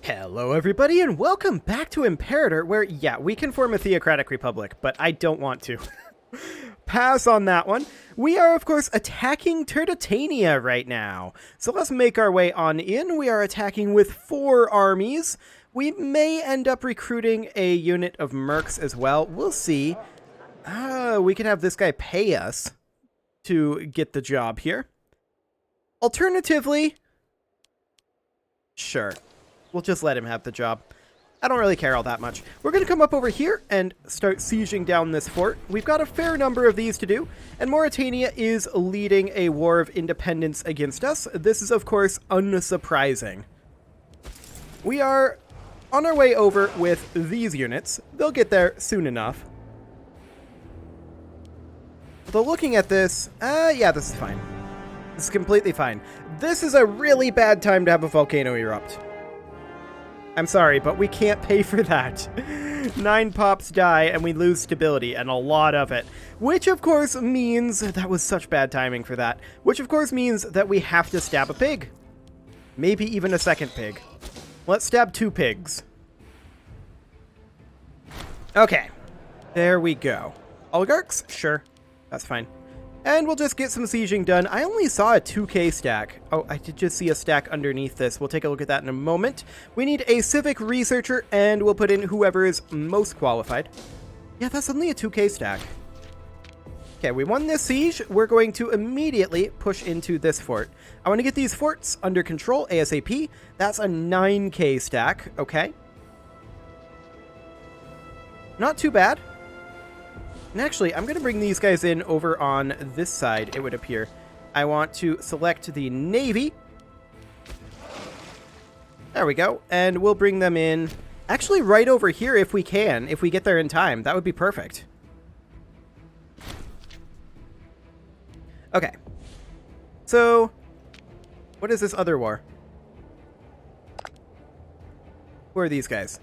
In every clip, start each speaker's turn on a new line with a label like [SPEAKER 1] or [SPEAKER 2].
[SPEAKER 1] Hello everybody and welcome back to Imperator, where, yeah, we can form a theocratic republic, but I don't want to. Pass on that one. We are, of course, attacking Turdetania right now. So let's make our way on in. We are attacking with 4 armies. We may end up recruiting a unit of mercs as well. We'll see. We can have this guy pay us to get the job here. Alternatively, sure. We'll just let him have the job. I don't really care all that much. We're going to come up over here and start sieging down this fort. We've got a fair number of these to do, and Mauritania is leading a war of independence against us. This is, of course, unsurprising. We are on our way over with these units. They'll get there soon enough. Though looking at this, yeah, this is fine. This is completely fine. This is a really bad time to have a volcano erupt. I'm sorry, but we can't pay for that. 9 pops die and we lose stability, and a lot of it. Which, of course, means that was such bad timing for that. Which, of course, means that we have to stab a pig. Maybe even a second pig. Let's stab 2 pigs. Okay. There we go. Oligarchs? Sure. That's fine. And we'll just get some sieging done. I only saw a 2k stack. Oh, I did just see a stack underneath this. We'll take a look at that in a moment. We need a civic researcher, and we'll put in whoever is most qualified. Yeah, that's only a 2k stack. Okay, we won this siege. We're going to immediately push into this fort. I want to get these forts under control ASAP. That's a 9k stack. Okay. Not too bad. And actually, I'm going to bring these guys in over on this side, it would appear. I want to select the Navy. There we go. And we'll bring them in, actually, right over here if we can, if we get there in time. That would be perfect. Okay. So, what is this other war? Who are these guys?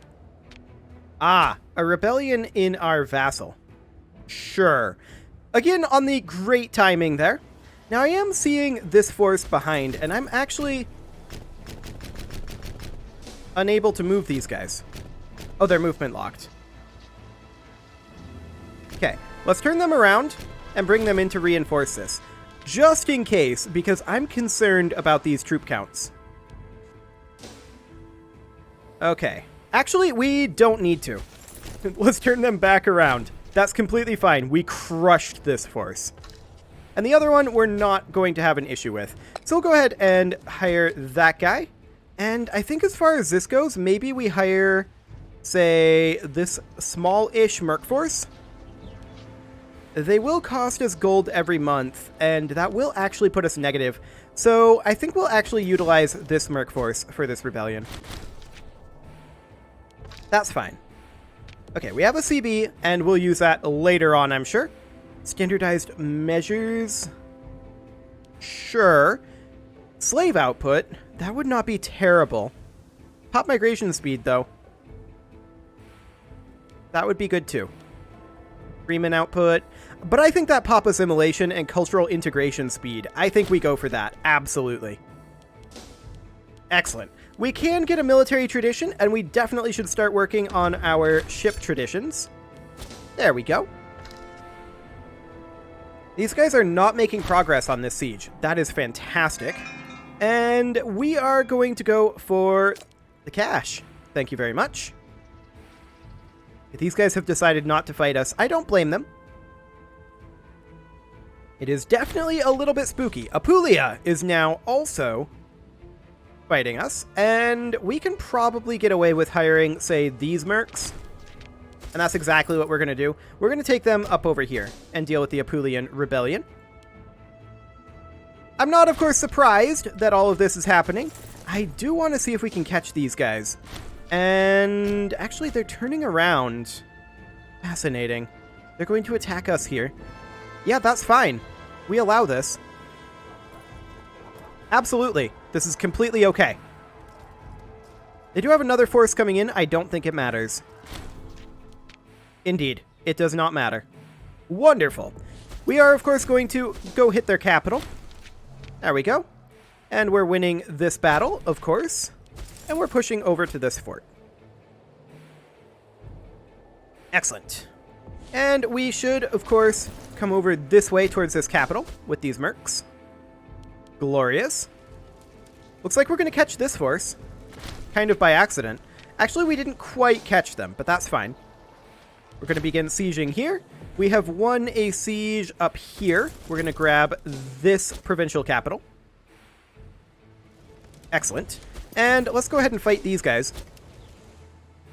[SPEAKER 1] Ah, a rebellion in our vassal. Sure. Again, on the great timing there. Now, I am seeing this force behind, and I'm actually unable to move these guys. Oh, they're movement locked. Okay, let's turn them around and bring them in to reinforce this. Just in case, because I'm concerned about these troop counts. Okay. Actually, we don't need to. Let's turn them back around. That's completely fine. We crushed this force. And the other one we're not going to have an issue with. So we'll go ahead and hire that guy. And I think as far as this goes, maybe we hire, say, this small-ish merc force. They will cost us gold every month, and that will actually put us negative. So I think we'll actually utilize this merc force for this rebellion. That's fine. Okay, we have a CB, and we'll use that later on, I'm sure. Standardized measures. Sure. Slave output. That would not be terrible. Pop migration speed, though. That would be good, too. Freeman output. But I think that pop assimilation and cultural integration speed, I think we go for that. Absolutely. Excellent. We can get a military tradition, and we definitely should start working on our ship traditions. There we go. These guys are not making progress on this siege. That is fantastic. And we are going to go for the cash. Thank you very much. If these guys have decided not to fight us, I don't blame them. It is definitely a little bit spooky. Apulia is now also fighting us, and we can probably get away with hiring, say, these mercs. And that's exactly what we're going to do. We're going to take them up over here and deal with the Apollyon Rebellion. I'm not, of course, surprised that all of this is happening. I do want to see if we can catch these guys. And actually, they're turning around. Fascinating. They're going to attack us here. Yeah, that's fine. We allow this. Absolutely. This is completely okay. They do have another force coming in. I don't think it matters. Indeed, it does not matter. Wonderful. We are, of course, going to go hit their capital. There we go. And we're winning this battle, of course. And we're pushing over to this fort. Excellent. And we should, of course, come over this way towards this capital with these mercs. Glorious. Looks like we're going to catch this force. Kind of by accident. Actually, we didn't quite catch them, but that's fine. We're going to begin sieging here. We have won a siege up here. We're going to grab this provincial capital. Excellent. And let's go ahead and fight these guys.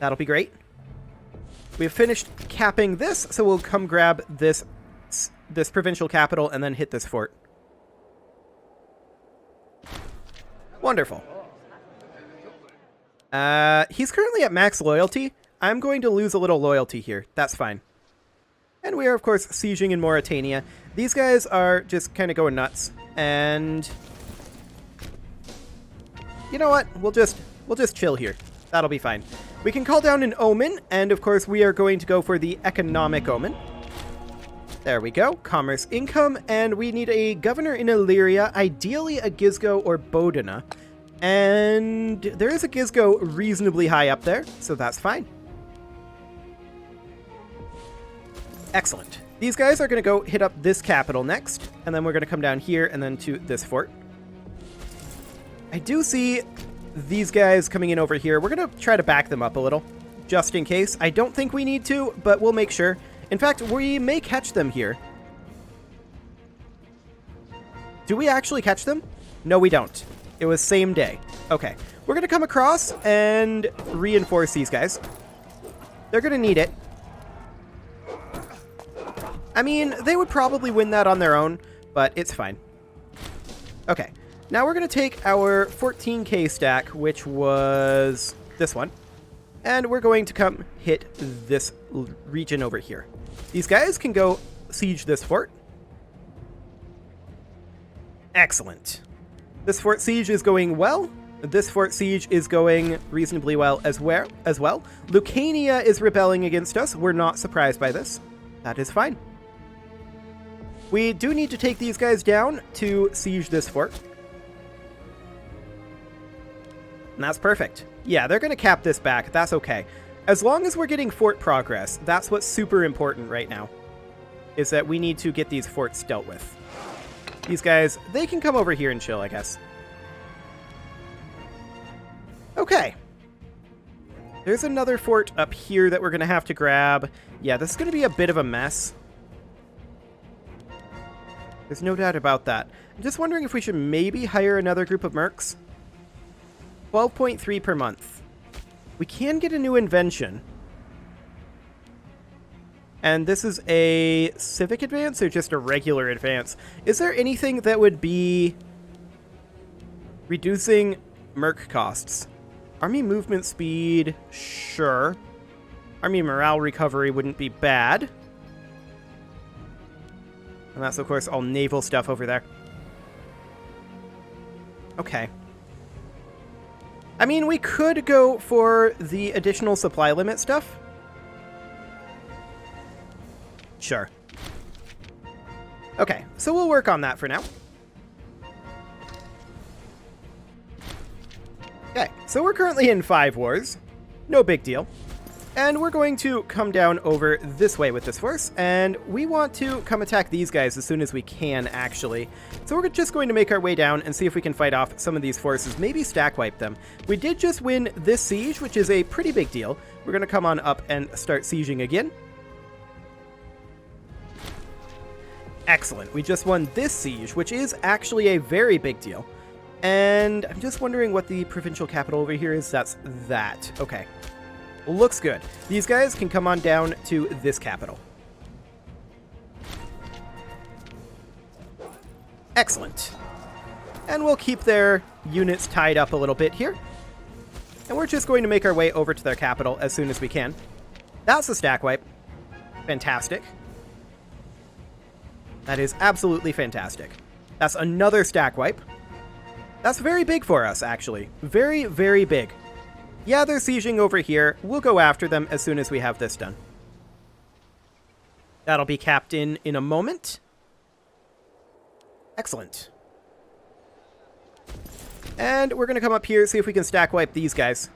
[SPEAKER 1] That'll be great. We've finished capping this, so we'll come grab this provincial capital and then hit this fort. Wonderful. He's currently at max loyalty. I'm going to lose a little loyalty here. That's fine. And we are, of course, sieging in Mauritania. These guys are just kind of going nuts. And you know what? We'll just chill here. That'll be fine. We can call down an omen, and of course we are going to go for the economic omen. There we go. Commerce income, and we need a governor in Illyria, ideally a Gizgo or Bodina. And there is a Gizgo reasonably high up there, so that's fine. Excellent. These guys are going to go hit up this capital next, and then we're going to come down here and then to this fort. I do see these guys coming in over here. We're going to try to back them up a little, just in case. I don't think we need to, but we'll make sure. In fact, we may catch them here. Do we actually catch them? No, we don't. It was same day. Okay. We're going to come across and reinforce these guys. They're going to need it. I mean, they would probably win that on their own, but it's fine. Okay. Now we're going to take our 14k stack, which was this one, and we're going to come hit this region over here. These guys can go siege this fort. Excellent. This fort siege is going well. This fort siege is going reasonably well as well. Lucania is rebelling against us. We're not surprised by this. That is fine. We do need to take these guys down to siege this fort. And that's perfect. Yeah, they're going to cap this back. That's okay. As long as we're getting fort progress, that's what's super important right now, is that we need to get these forts dealt with. These guys, they can come over here and chill, I guess. Okay. There's another fort up here that we're going to have to grab. Yeah, this is going to be a bit of a mess. There's no doubt about that. I'm just wondering if we should maybe hire another group of mercs. 12.3 per month. We can get a new invention. And this is a civic advance or just a regular advance? Is there anything that would be reducing merc costs? Army movement speed, sure. Army morale recovery wouldn't be bad. And that's, of course, all naval stuff over there. Okay. I mean, we could go for the additional supply limit stuff. Sure. Okay, so we'll work on that for now. Okay, so we're currently in 5 wars. No big deal. And we're going to come down over this way with this force, and we want to come attack these guys as soon as we can, actually. So we're just going to make our way down and see if we can fight off some of these forces, maybe stack wipe them. We did just win this siege, which is a pretty big deal. We're going to come on up and start sieging again. Excellent. We just won this siege, which is actually a very big deal. And I'm just wondering what the provincial capital over here is. That's that. Okay. Looks good. These guys can come on down to this capital. Excellent. And we'll keep their units tied up a little bit here. And we're just going to make our way over to their capital as soon as we can. That's a stack wipe. Fantastic. That is absolutely fantastic. That's another stack wipe. That's very big for us, actually. Very, very big. Yeah, they're sieging over here. We'll go after them as soon as we have this done. That'll be capped in a moment. Excellent. And we're going to come up here, see if we can stack wipe these guys.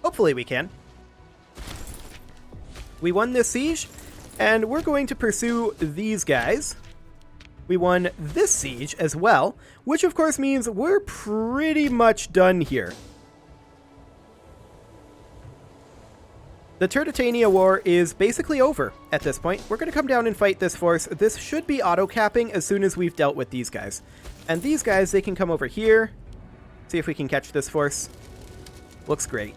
[SPEAKER 1] Hopefully we can. We won this siege, and we're going to pursue these guys. We won this siege as well, which of course means we're pretty much done here. The Turdetania War is basically over at this point. We're going to come down and fight this force. This should be auto-capping as soon as we've dealt with these guys. And these guys, they can come over here. See if we can catch this force. Looks great.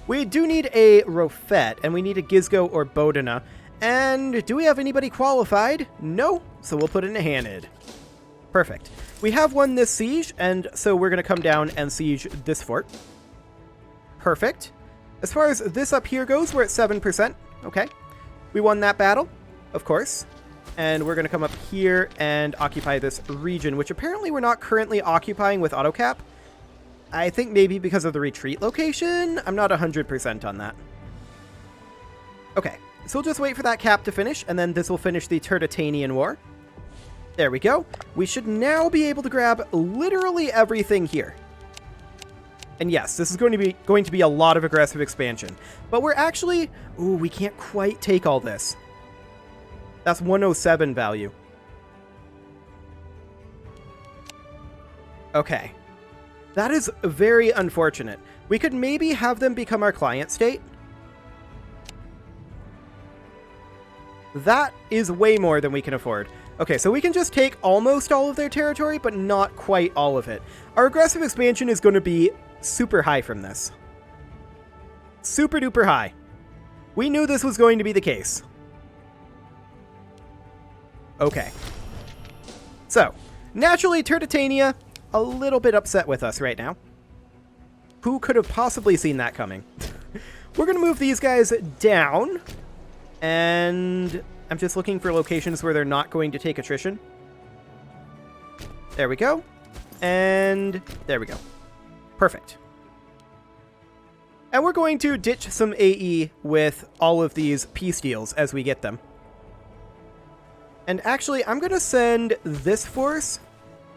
[SPEAKER 1] We do need a Rofet, and we need a Gizgo or Bodina. And do we have anybody qualified? No, so we'll put in a Hanid. Perfect. We have won this siege, and so we're going to come down and siege this fort. Perfect. As far as this up here goes, we're at 7%. Okay. We won that battle, of course. And we're going to come up here and occupy this region, which apparently we're not currently occupying with AutoCap. I think maybe because of the retreat location. I'm not 100% on that. Okay. So we'll just wait for that cap to finish, and then this will finish the Turdetanian War. There we go. We should now be able to grab literally everything here. And yes, this is going to be a lot of aggressive expansion. But we're actually... Ooh, we can't quite take all this. That's 107 value. Okay. That is very unfortunate. We could maybe have them become our client state. That is way more than we can afford. Okay, so we can just take almost all of their territory, but not quite all of it. Our aggressive expansion is going to be super high from this. Super duper high. We knew this was going to be the case. Okay. So, naturally, Turdetania, a little bit upset with us right now. Who could have possibly seen that coming? We're going to move these guys down. And I'm just looking for locations where they're not going to take attrition. There we go. And there we go. Perfect. And we're going to ditch some AE with all of these peace deals as we get them. And actually, I'm going to send this force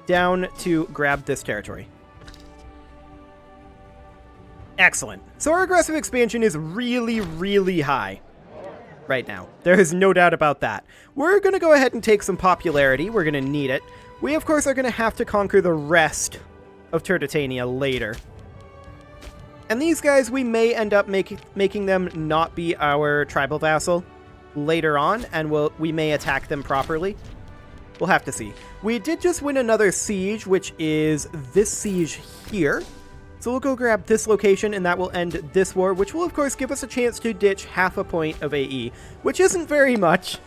[SPEAKER 1] down to grab this territory. Excellent. So our aggressive expansion is really, really high right now. There is no doubt about that. We're going to go ahead and take some popularity. We're going to need it. We, of course, are going to have to conquer the rest of Turdetania later. And these guys, we may end up making them not be our tribal vassal later on, and we may attack them properly. We'll have to see. We did just win another siege, which is this siege here. So we'll go grab this location, and that will end this war, which will, of course, give us a chance to ditch half a point of AE, which isn't very much,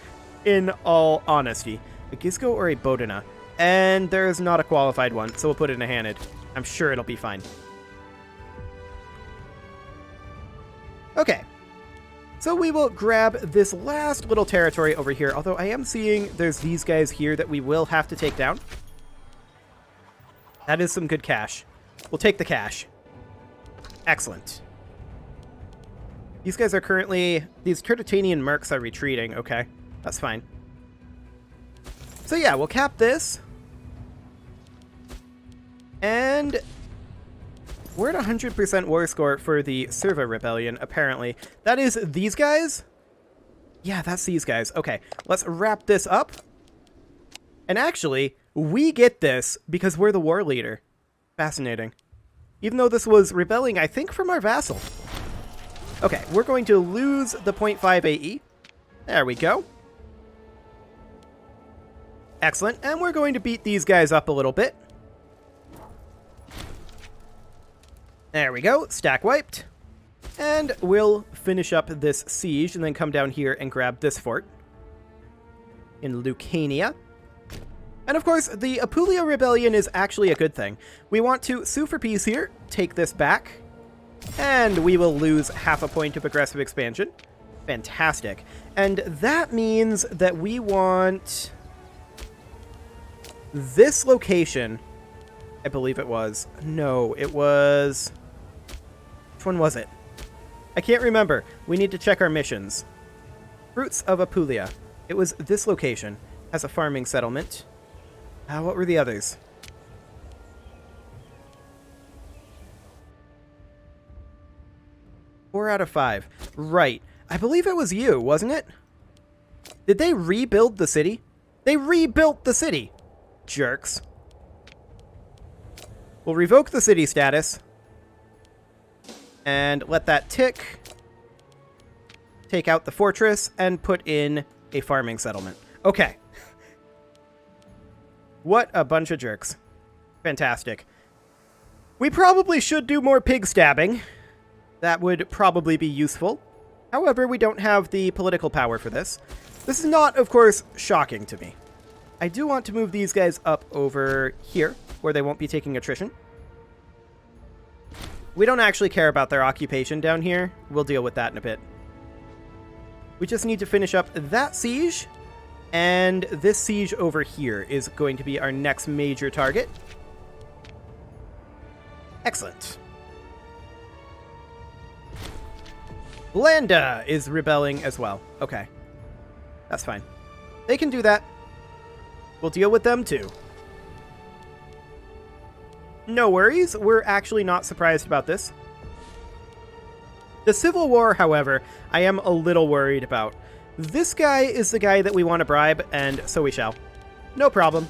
[SPEAKER 1] in all honesty. A Gizgo or a Bodina. And there is not a qualified one, so we'll put it in a Hanid. I'm sure it'll be fine. Okay. So we will grab this last little territory over here, although I am seeing there's these guys here that we will have to take down. That is some good cash. We'll take the cash. Excellent. These guys are currently... These Turdetanian Mercs are retreating. Okay, that's fine. So yeah, we'll cap this. And we're at 100% war score for the Serva Rebellion, apparently. That is these guys? Yeah, that's these guys. Okay, let's wrap this up. And actually, we get this because we're the war leader. Fascinating. Even though this was rebelling, I think, from our vassal. Okay, we're going to lose the 0.5 AE. There we go. Excellent. And we're going to beat these guys up a little bit. There we go. Stack wiped. And we'll finish up this siege and then come down here and grab this fort in Lucania. And of course, the Apollyon Rebellion is actually a good thing. We want to sue for peace here, take this back, and we will lose half a point of aggressive expansion. Fantastic. And that means that we want this location. I believe it was. No, it was... Which one was it? I can't remember. We need to check our missions. Fruits of Apulia. It was this location. Has a farming settlement. What were the others? 4 out of 5. Right. I believe it was you, wasn't it? Did they rebuild the city? They rebuilt the city! Jerks. We'll revoke the city status. And let that tick. Take out the fortress and put in a farming settlement. Okay. What a bunch of jerks. Fantastic. We probably should do more pig stabbing. That would probably be useful. However, we don't have the political power for this. This is not, of course, shocking to me. I do want to move these guys up over here, where they won't be taking attrition. We don't actually care about their occupation down here. We'll deal with that in a bit. We just need to finish up that siege. And this siege over here is going to be our next major target. Excellent. Landa is rebelling as well. Okay. That's fine. They can do that. We'll deal with them too. No worries. We're actually not surprised about this. The Civil War, however, I am a little worried about. This guy is the guy that we want to bribe, and so we shall. No problem.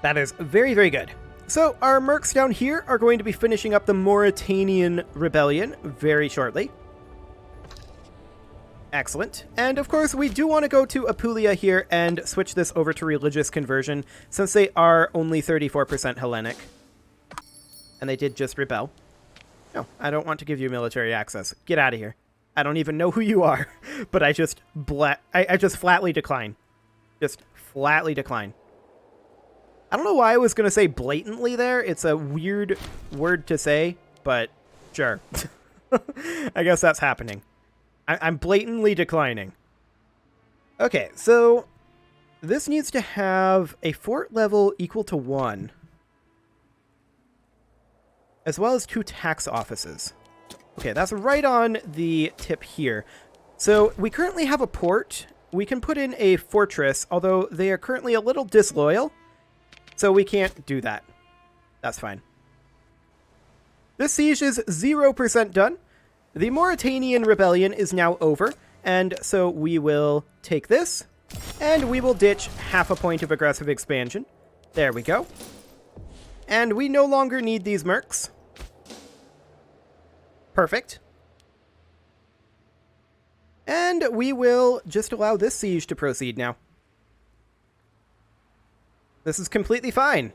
[SPEAKER 1] That is very, very good. So our mercs down here are going to be finishing up the Mauritanian Rebellion very shortly. Excellent. And of course, we do want to go to Apulia here and switch this over to religious conversion, since they are only 34% Hellenic. And they did just rebel. No, I don't want to give you military access. Get out of here. I don't even know who you are, but I just flatly decline. Just flatly decline. I don't know why I was going to say blatantly there. It's a weird word to say, but sure. I guess that's happening. I'm blatantly declining. Okay, so this needs to have a fort level equal to 1. As well as 2 tax offices. Okay, that's right on the tip here. So we currently have a port. We can put in a fortress, although they are currently a little disloyal. So we can't do that. That's fine. This siege is 0% done. The Mauritanian Rebellion is now over. And so we will take this. And we will ditch half a point of aggressive expansion. There we go. And we no longer need these mercs. Perfect. And we will just allow this siege to proceed now. This is completely fine.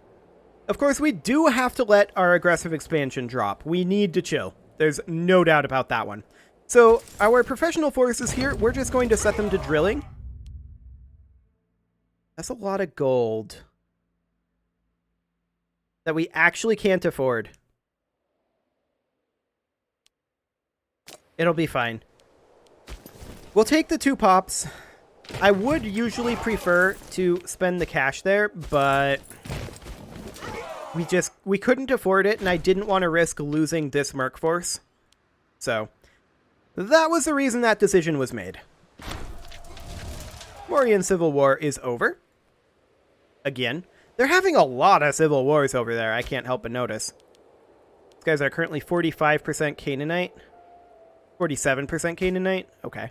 [SPEAKER 1] Of course, we do have to let our aggressive expansion drop. We need to chill. There's no doubt about that one. So, our professional forces here, we're just going to set them to drilling. That's a lot of gold that we actually can't afford. It'll be fine. We'll take the 2 pops. I would usually prefer to spend the cash there, but we couldn't afford it, and I didn't want to risk losing this merc force. So, that was the reason that decision was made. Mauryan Civil War is over. Again. They're having a lot of civil wars over there, I can't help but notice. These guys are currently 45% Canaanite. 47% Canaanite? Okay.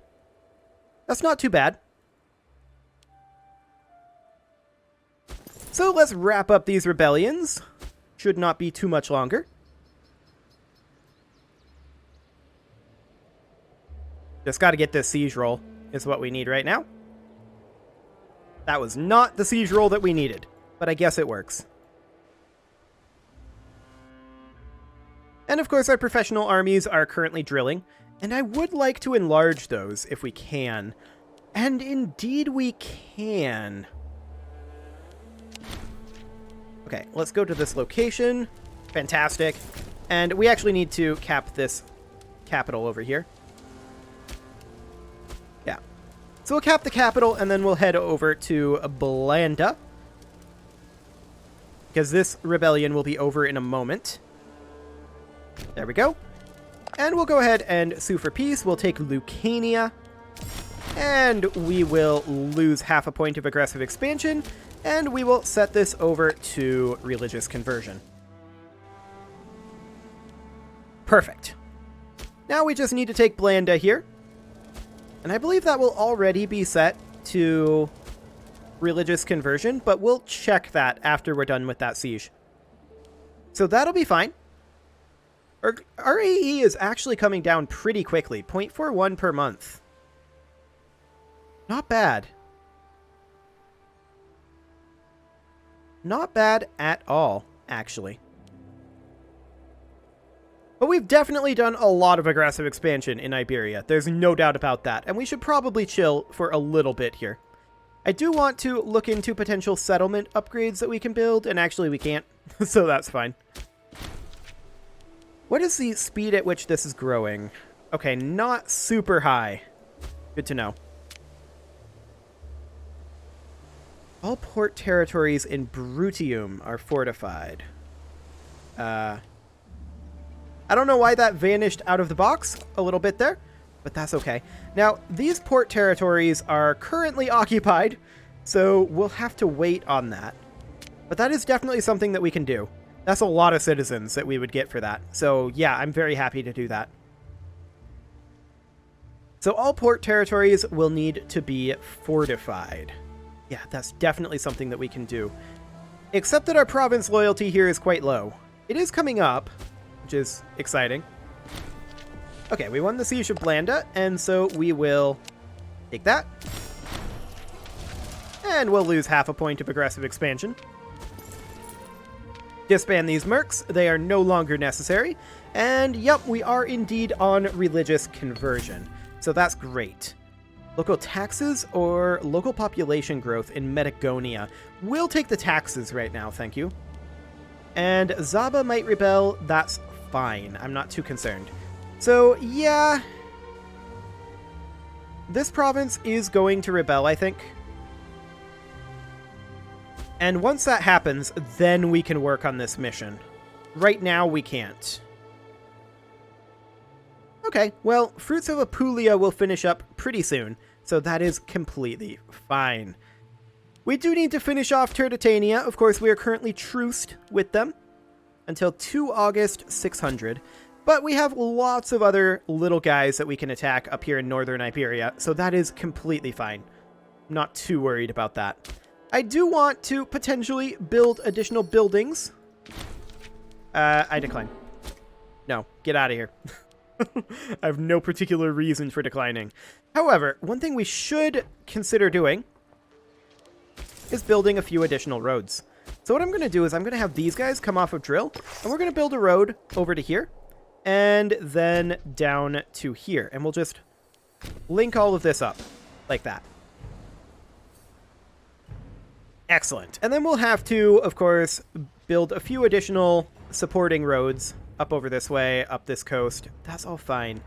[SPEAKER 1] That's not too bad. So let's wrap up these rebellions. Should not be too much longer. Just got to get this siege roll is what we need right now. That was not the siege roll that we needed, but I guess it works. And of course our professional armies are currently drilling, and I would like to enlarge those if we can. And indeed we can. Okay, let's go to this location. Fantastic. And we actually need to cap this capital over here. Yeah. So we'll cap the capital, and then we'll head over to Blanda. Because this rebellion will be over in a moment. There we go. And we'll go ahead and sue for peace. We'll take Lucania. And we will lose half a point of aggressive expansion. And we will set this over to religious conversion. Perfect. Now we just need to take Blanda here. And I believe that will already be set to religious conversion, but we'll check that after we're done with that siege. So that'll be fine. Our AE is actually coming down pretty quickly. 0.41 per month. Not bad. Not bad at all, actually. But we've definitely done a lot of aggressive expansion in Iberia. There's no doubt about that. And we should probably chill for a little bit here. I do want to look into potential settlement upgrades that we can build. And actually we can't. So that's fine. What is the speed at which this is growing? Okay, not super high. Good to know. All port territories in Brutium are fortified. I don't know why that vanished out of the box a little bit there, but that's okay. Now, these port territories are currently occupied, so we'll have to wait on that. But that is definitely something that we can do. That's a lot of citizens that we would get for that. So yeah, I'm very happy to do that. So all port territories will need to be fortified. Yeah, that's definitely something that we can do. Except that our province loyalty here is quite low. It is coming up, which is exciting. Okay, we won the Siege of Blanda, and so we will take that. And we'll lose half a point of aggressive expansion. Disband these mercs, they are no longer necessary. And yep, we are indeed on religious conversion. So that's great. Local taxes or local population growth in Metagonia. We'll take the taxes right now, thank you. And Zaba might rebel, that's fine. I'm not too concerned. So yeah, this province is going to rebel, I think. And once that happens, then we can work on this mission. Right now, we can't. Okay, well, Fruits of Apulia will finish up pretty soon, so that is completely fine. We do need to finish off Turdetania. Of course, we are currently truced with them until 2 August 600. But we have lots of other little guys that we can attack up here in northern Iberia, so that is completely fine. I'm not too worried about that. I do want to potentially build additional buildings. I decline. No, get out of here. I have no particular reason for declining. However, one thing we should consider doing is building a few additional roads. So what I'm going to do is I'm going to have these guys come off of drill, and we're going to build a road over to here, and then down to here. And we'll just link all of this up like that. Excellent. And then we'll have to, of course, build a few additional supporting roads up over this way, up this coast. That's all fine.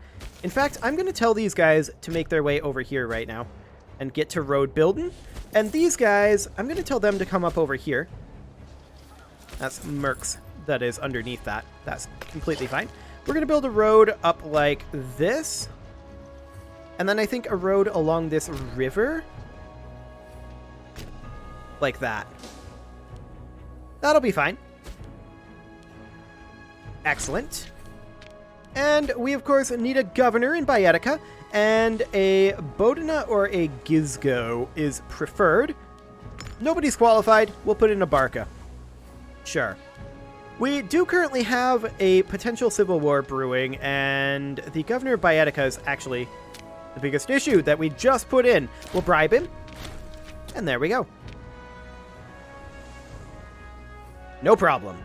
[SPEAKER 1] In fact, I'm going to tell these guys to make their way over here right now and get to road building. And these guys, I'm going to tell them to come up over here. That's Mercs that is underneath that. That's completely fine. We're going to build a road up like this. And then I think a road along this river. Like that. That'll be fine. Excellent. And we, of course, need a governor in Baetica, and a Bodina or a Gizgo is preferred. Nobody's qualified. We'll put in a Barca. Sure. We do currently have a potential civil war brewing, and the governor of Baetica is actually the biggest issue that we just put in. We'll bribe him, and there we go. No problem.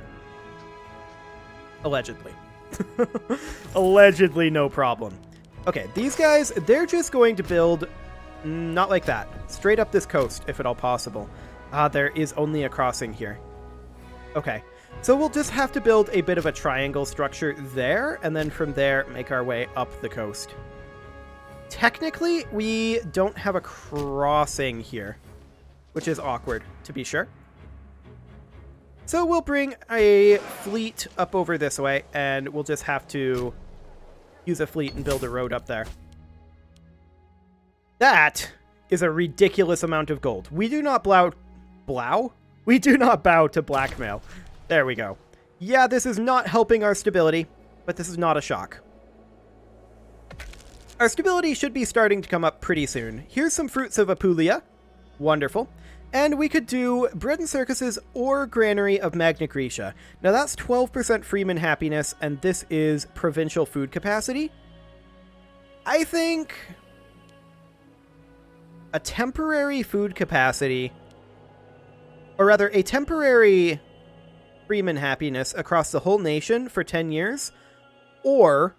[SPEAKER 1] Allegedly. Allegedly no problem. Okay, these guys, they're just going to build not like that. Straight up this coast, if at all possible. There is only a crossing here. Okay, so we'll just have to build a bit of a triangle structure there, and then from there, make our way up the coast. Technically, we don't have a crossing here, which is awkward, to be sure. So we'll bring a fleet up over this way, and we'll just have to use a fleet and build a road up there. That is a ridiculous amount of gold. We do not We do not bow to blackmail. There we go. Yeah, this is not helping our stability. but this is not a shock. Our stability should be starting to come up pretty soon. Here's some fruits of Apulia. Wonderful. And we could do Bread and Circuses or Granary of Magna Graecia. Now that's 12% Freeman happiness, and this is provincial food capacity. I think a temporary food capacity, or rather a temporary Freeman happiness across the whole nation for 10 years, or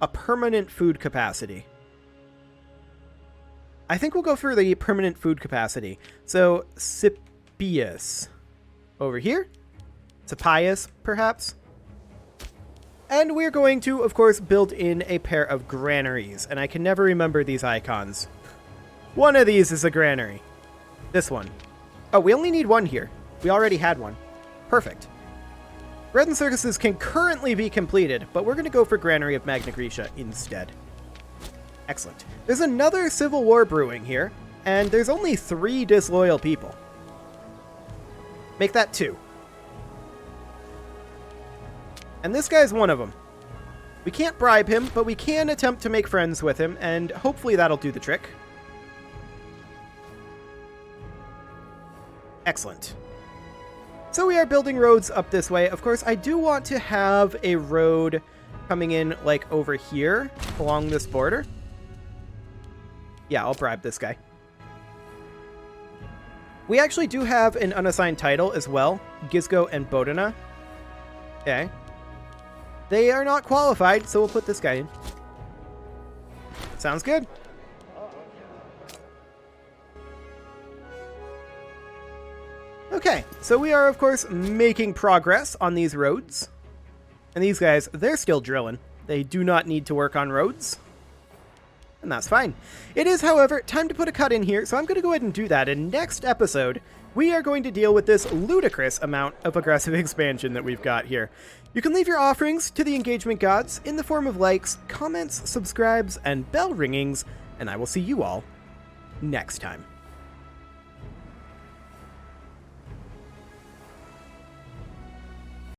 [SPEAKER 1] a permanent food capacity. I think we'll go for the permanent food capacity. So, Scipius over here. Scipius, perhaps. And we're going to, of course, build in a pair of granaries. And I can never remember these icons. One of these is a granary. This one. Oh, we only need one here. We already had one. Perfect. Bread and Circuses can currently be completed, but we're going to go for Granary of Magna Graecia instead. Excellent. There's another civil war brewing here, and there's only 3 disloyal people. Make that 2. And this guy's one of them. We can't bribe him, but we can attempt to make friends with him, and hopefully that'll do the trick. Excellent. So we are building roads up this way. Of course, I do want to have a road coming in, like, over here along this border. Yeah, I'll bribe this guy. We actually do have an unassigned title as well. Gisgo and Bodina. Okay. They are not qualified, so we'll put this guy in. Sounds good. Okay, so we are, of course, making progress on these roads. And these guys, they're still drilling. They do not need to work on roads. And that's fine. It is, however, time to put a cut in here, so I'm going to go ahead and do that. And next episode, we are going to deal with this ludicrous amount of aggressive expansion that we've got here. You can leave your offerings to the engagement gods in the form of likes, comments, subscribes, and bell ringings, and I will see you all next time.